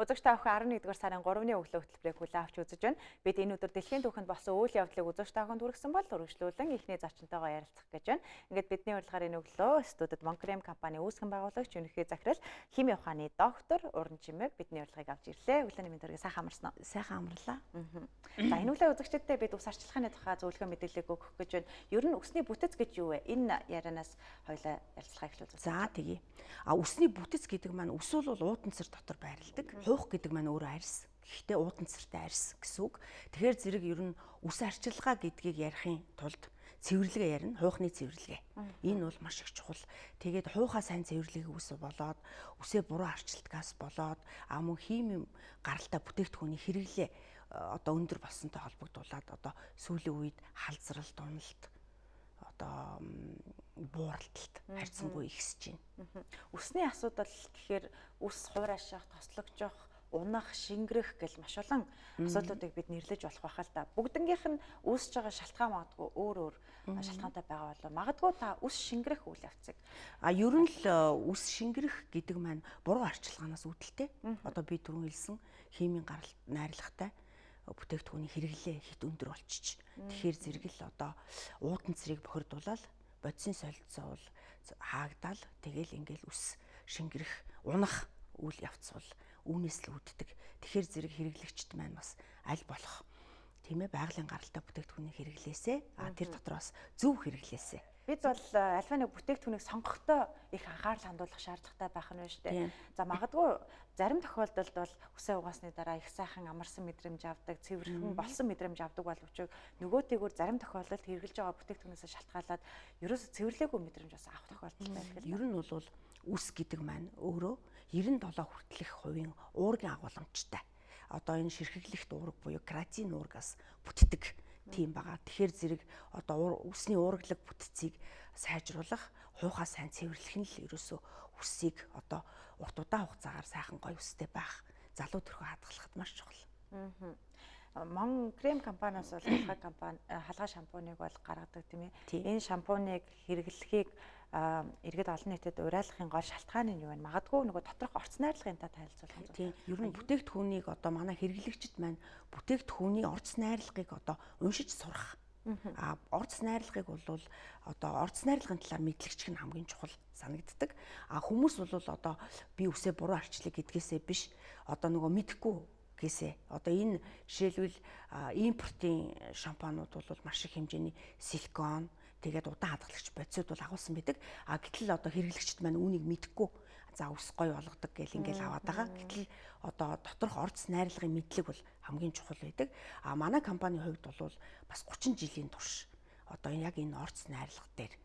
үзэгч та бүхэн 11-р сарын 3-ны өглөө хөтөлбөрийг хүлээн авч үзэж байна. Бид энэ өдөр дэлхийн түүхэнд болсон үйл явдлыг үзэгч та бүхэнд хүргэсэн бол үргэлжлүүлэн ихний зочинтойгоо ярилцах гэж байна. Ингээд бидний урилгаар энэ өглөө студид Монкрем компани үүсгэн байгуулагч Өнөхий захирал химийн ухааны доктор Уран Чимэг бидний урилгыг авч ирлээ. Өглөөний мэнд төргий сайхан амарсан уу? Сайхан амарлаа. За энэ үеийн үзэгчдэд бид ус арчилгааны тухай зөвлөгөө мэдээлэл өгөх гэж байна. Ер нь үсний бүтэц гэж юу вэ? Энэ ярианаас хоёлаа ярилцлага эхлүүлж. За тэгье. Үсний бүтэц гэдэг маань ус бол уудан цэр дотор байрладаг. Хуух гэдэг маань өөрөө арьс. Гэхдээ уудан цэртэй арьс гэсэн үг. Тэгэхээр зэрэг ер нь ус арчилгаа гэдгийг ярихын тулд цэвэрлэгээ ярина. Хуухны цэвэрлэгээ. Энэ бол маш их чухал. Тэгээд хуухаа сайн цэвэрлэгээ ус болоод үсээ буруу арчилдгаас болоод мөн химийн гаралтай бүтээгдэхүүний хэрэглээ одоо өндөр болсонтой холбогдуулаад одоо сүүлийн үед халзралт, уналт одоо бууралталт харьцангуй ихсэж байна. Үсний асуудал гэхээр ус хуурайших, тослогжих, унах, шингэрэх гэл маш олон асуудлуудыг бид нэрлэж болох байхаа л да. Бүгднгийнх нь үүсэж байгаа шалтгаан магадгүй өөр шалтгаантай байгаа болоо. Магадгүй та ус шингэрэх үйл явцыг. Ер нь л ус шингэрэх гэдэг маань буруу арчилгаанаас үүдэлтэй. Одоо би түрүүн хэлсэн химийн гаралт найрлагатай бүтээгдэхүүний хэрэглээ хит өндөр болчих. Тэгэхээр зэрэг л одоо уудан цэрийг бохирдуулаад бодисын солилцоо бол хаагдал тэгэл ингээл ус шингэрэх, унах үйл явц бол үүнээс л үүддэг. Тэгэхээр зэрэг хэрэглэгчд маань бас аль болох тийм ээ байгалийн гаралтай бүтээгдэхүүний хэрэглээсээ тэр дотроос зөв хэрэглээсээ. Бид бол альва нэг бүтээгдэхүүнийг сонгохдоо их анхаарал хандуулах шаардлагатай байх нь шүү дээ. За магадгүй зарим тохиолдолд бол үсээ угаасны дараа их сайхан амарсан мэдрэмж авдаг, цэвэрхэн болсон мэдрэмж авдаг боловч нөгөөтэйгүр зарим тохиолдолд хэрэгжилж байгаа бүтээгдэхүүнээс шалтгаалаад ерөөсө цэвэрлээгүй мэдрэмж бас авах тохиолдол байдаг л. Ер нь бол үс гэдэг маань өөрөө 97 хүртэлх хувийн уургийн агуулмжтай. Одоо энэ ширхэглэгт уураг буюу кератин уургаас бүтдэг тийм байгаа. Тэгэхээр зэрэг одоо үсний уурглаг бүтцийг сайжруулах, хуухаа сайн цэвэрлэх нь л ерөөсөө үсийг одоо урт удаан хугацаагаар сайхан гоё үстэй байх, залуу төрхөө хадгалахад маш чухал. Монкрем компаниас бол халгаа шампуныг бол гаргадаг тийм ээ. Энэ шампуныг хэрэглэхийг иргэд олон нийтэд уриалгахын гол шалтгаан нь юу вэ? Магадгүй нөгөө доторх орц найрлагын та танилцуулах юм. Тийм. Ер нь бүтээгдэхүүнийг одоо манай хэрэглэгчид маань бүтээгдэхүүний орц найрлагыг одоо уншиж сурах. Орц найрлагыг бол одоо орц найрлагын талаар мэдлэгч нь хамгийн чухал санагддаг. Хүмүүс бол одоо би үсээ буруу арчлаа гэдгээсээ биш одоо нөгөө мэдэхгүй гэсээ. Одоо энэ жишээлбэл импортын шампунууд бол маш их хэмжээний силикон тэгээд удаан хадгалагч бодисууд бол агуулсан байдаг. Гэтэл одоо хэрэглэгчд маань үүнийг мэдэхгүй за ус гоё болгодог гэл ингээл аваад байгаа. Гэтэл одоо доторх орц найрлагын мэдлэг бол хамгийн чухал байдаг. Манай компанийн хувьд бол бас 30 жилийн турш одоо яг энэ орц найрлага дээр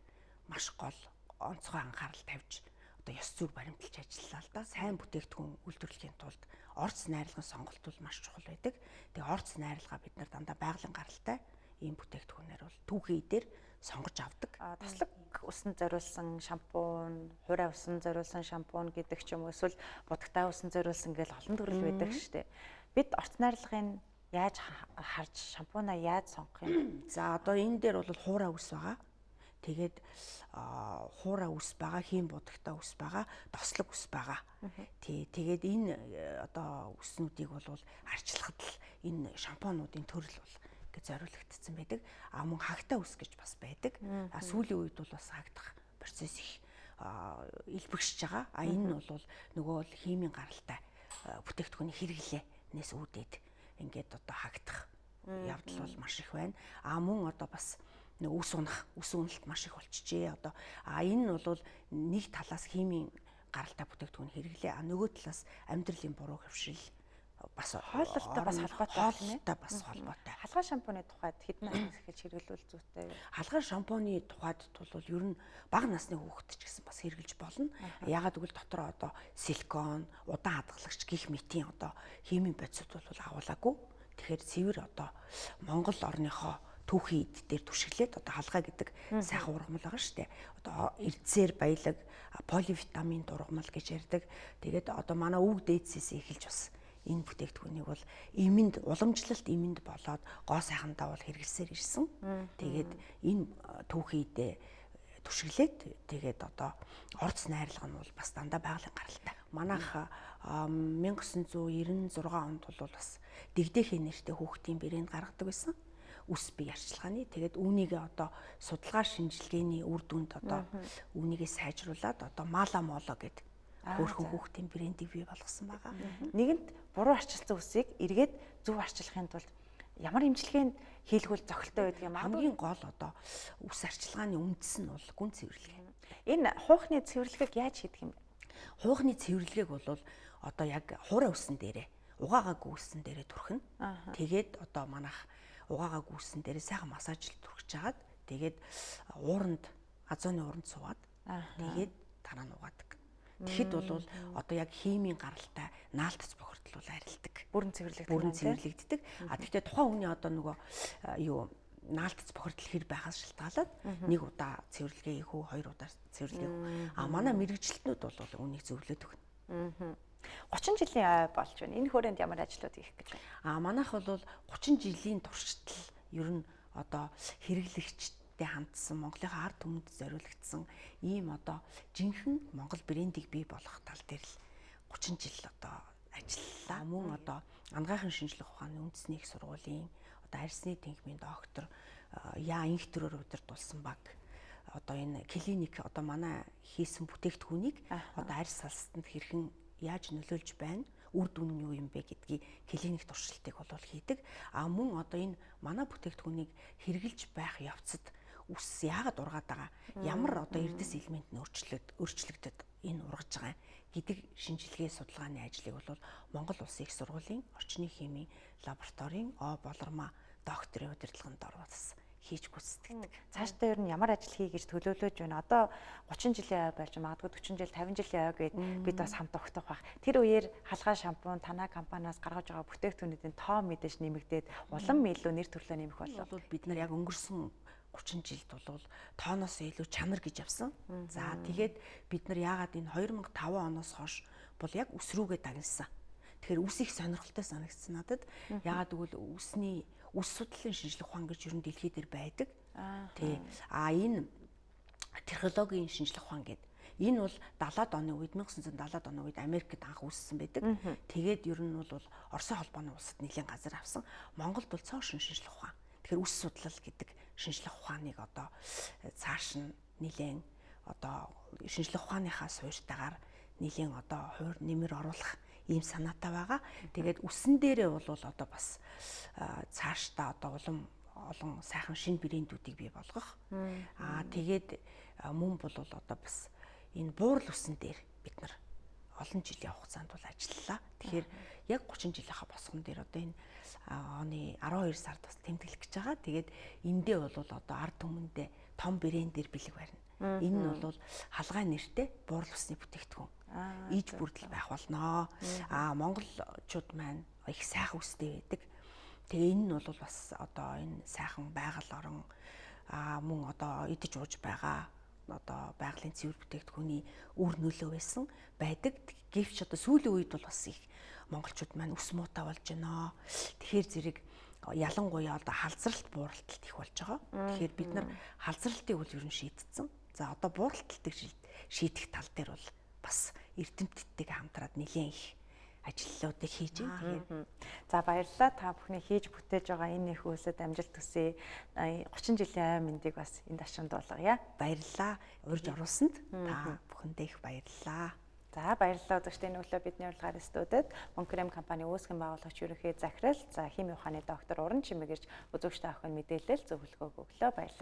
маш гол онцгой анхаарал тавьж одоо ёс зүйг баримталж ажиллалаа л да. Сайн бүтээгдэхүүн үйлдвэрлэхийн тулд орц найрлагын сонголт бол маш чухал байдаг. Тэгээ орц найрлагаа бид нар дандаа байгалийн гаралтай ийм бүтээгдэхүүнээр бол түүхий дээр сонгож авдаг. Таслаг усанд зориулсан шампунь, хурай усанд зориулсан шампунь гэдэг ч юм уу эсвэл будагтай усанд зориулсан гэл олон төрөл байдаг шүү дээ. Бид орц найрлагын яаж харж шампунаа яаж сонгох юм? За одоо энэ дээр бол хурай ус байгаа. Тэгээд хурай ус байгаа, хийм будагтай ус байгаа, тослог ус байгаа. Тэгээд энэ одоо уснуудыг бол арчлахад л энэ шампунуудын төрөл бол зориулагдсан байдаг. Мөн хагтаа ус гэж бас байдаг. Сүүлийн үед бол бас хагдах процесс их илбэгшиж байгаа. Энэ нь бол нөгөө химийн гаралтай бүтээгдэхүүний хэрэглэнээс үүдээд ингээд одоо хагдах явдал бол маш их байна. Мөн одоо бас ус унах, ус уналт маш их болчихжээ. Одоо энэ нь бол нэг талаас химийн гаралтай бүтээгдэхүүний хэрэглээ, нөгөө талаас амьдралын буруу хөвшил бас хооллолтой бас холбоотой бас холбоотой. Халгаа шампуны тухайд хэдэн наснаас эхэлж хэрэглүүл зүйтэй юу? Халгаа шампуны тухайд бол ер нь бага насны хүүхэд ч гэсэн бас хэрэглэж болно. Ягаад гэвэл дотор одоо силикон, удаан хадгалагч гэх мэтийн одоо химийн бодисууд бол агуулаагүй. Тэгэхээр цэвэр одоо Монгол орныхоо түүхийн эд дээр түшиглээд одоо халгаа гэдэг сайхан ургамал байгаа шүү дээ. Одоо эрдсээр баялаг, поливитамин ургамал гэж ярьдаг. Тэгээд одоо манай өвөг дээдсээс эхэлж бас энэ бүтээгдэхүүнийг бол эмэнд уламжлалт эмэнд болоод гоо сайхандаа бол хэрэглэсээр ирсэн. Тэгээд энэ түүхийдээ түшиглээд тэгээд одоо орц найрлага нь бол бас дандаа байгалийн гаралтай. Манайх 1996 онд бол бас дэгдэхээ нэртэй хүүхдийн бэрээнд гаргадаг байсан. Үс бие арчилгааны. Тэгээд үүнийгээ одоо судалгаа шинжилгээний үр дүнд одоо үүнийгээ сайжруулад одоо мала моло гэдэг хөөрхөн хүүхдийн брэндийг бий болгосон байгаа. Нэгэнт буруу арчилсан үсийг эргээд зөв арчилахын тулд ямар имчилгээнд хийлгүүл зохилтой байдаг юм аа? Хамгийн гол одоо үс арчилгааны үндэс нь бол гүн цэвэрлэгээ. Энэ хуухны цэвэрлэгийг яаж хийдэг юм бэ? Хуухны цэвэрлэгийг бол одоо яг хуурай үсэн дээрээ угаагаагүй үсэн дээрээ түрхнэ. Тэгээд одоо манайх угаагаагүй үсэн дээрээ сайхан массажлж түрхэж жагаад тэгээд ууранд азооны ууранд суугаад тэгээд дараа нь угаадаг. Тэгэхэд бол одоо яг химийн гаралтай наалтц бохирдол бол арилдаг. Бүрэн цэвэрлэгддэг. Тэгэхдээ тухайн хүний одоо нөгөө наалтц бохирдол хэр байхаас шалтгаалаад нэг удаа цэвэрлэгээ хийх үү, 2 удаа цэвэрлэгээ хийх. Манай мэрэгчлэтнүүд бол үүнийг зөвлөд өгнө. 30 жилийн ой болж байна. Энэ хүрээнд ямар ажлууд хийх гэж байна? Манайх бол 30 жилийн туршдал ер нь одоо хэрэглэгчтэй хандсан Монголынхаа ард түмэнд зориулагдсан ийм одоо жинхэнэ Монгол брендийг бий болгох тал дээр л 30 жил одоо ажиллалаа. Мөн одоо анагаахын шинжилгээ ухааны үндэсний их сургуулийн одоо арьсны тэнхимийн доктор яа инх төрөөр удирдуулсан баг одоо энэ клиник одоо манай хийсэн бүтээгдэхүүнийг одоо арьс салстанд хэрхэн яаж нөлөөлж байна, үр дүн нь юу юм бэ гэдгийг клиник туршилтыг бол хийдэг. Мөн одоо энэ манай бүтээгдэхүүнийг хэрэгжилж байх явцад үс яагаад ургаад байгаа, ямар одоо эрдэс элемент нь өөрчлөгдөд энэ ургаж байгаа гэдэг шинжилгээ судалгааны ажлыг бол Монгол Улсын их сургуулийн орчны химийн лабораторийн болормоо докторийн удирдлаганд орволсон хийж гүйцэтгэдэг. Цаашдаа ер нь ямар ажил хий гэж төлөвлөж байна? Одоо 30 жилийн ой болж магадгүй 40 жил 50 жилийн ой гээд бид бас хамт огтох байх. Тэр үеэр халгаа шампунь танай компаниас гаргаж байгаа бүтээгдэхүүнүүдийн тоо мэдээж нэмэгдээд улам илүү нэр төрлөө нэмэх болов. Бид нар яг өнгөрсөн 30 жилд бол тооноос илүү чанар гэж авсан. За тэгээд бид нар яагаад энэ 2005 оноос хойш бол яг үс рүүгээ дагнасан. Тэгэхээр үс их сонирхолтой санагдсан надад. Яагаад гэвэл үс судлалын шинжилгээ ухаан гэж ер нь дэлхий дээр байдаг. Тий. Энэ технологийн шинжилгээ ухаан гэдэг. Энэ бол 70-ад оны үед 1970-ад оны үед Америкт анх үүссэн байдаг. Тэгээд ер нь бол Оросын холбооны улсад нэлээд газар авсан. Монголд бол цоошин шинжилгээ ухаан. Тэгэхээр үс судлал гэдэг шинжилгээ ухааныг одоо цааш нь нэлээд одоо шинжилгээ ухааныхаа суурьтайгаар нэлээд одоо хуур нэмэр оруулах ийм санаатай байгаа. Тэгээд үсэн дээрээ бол одоо бас цаашдаа одоо олон сайхан шинэ брэндүүдийг бий болгох. Тэгээд мөн бол одоо бас энэ буурал үсэн дээр бид нар олон жилийн хугацаанд бол ажиллалаа. Тэгэхээр яг 30 жилийнхаа босгон дээр одоо энэ оны 12 сард бас тэмдэглэх гэж байгаа. Тэгээд эндээ бол одоо ард түмэндээ том брэндээр бэлэг барина. Энэ нь бол халгай нэртэй буурал усны бүтээгдэхүүн. Иж бүрдэл байх болноо. Монголчууд маань их сайхан үстэй байдаг. Тэгээ энэ нь бол бас одоо энэ сайхан байгаль орон мөн одоо идэж ууж байгаа одоо байгалийн цэвэр бүтээгдэхүүний үр нөлөө байсан байдаг. Гэвч одоо сүүлийн үед бол бас их монголчууд маань үс муутай болж байна. Тэгэхээр зэрэг ялангуяа одоо халзралт бууралталт их болж байгаа. Тэгэхээр бид нар халзралтыг бол ер нь шийдтсэн. За одоо бууралталтыг шийдэх тал дээр бол бас эрдэмтдтэйгээ хамтраад нэлээд их ажлуудыг хийж байна. За баярлалаа. Та бүхний хийж бүтээж байгаа энэ их үйлсэд амжилт хүсье. 30 жилийн ай мэндийг бас энд ашигт болгоё. Баярлалаа. Урьж оруулсанд та бүхэндээ их баярлалаа. За баярлалаа. Өдөртөө энэ өглөө бидний урилгаар студид Монкрем компани үүсгэн байгуулагч ерөнхий захирал, за химийн ухааны доктор Уран Чимэг ирж үзэгчтэй охин мэдээлэл зөвлөгөө өглөө. Баярлалаа.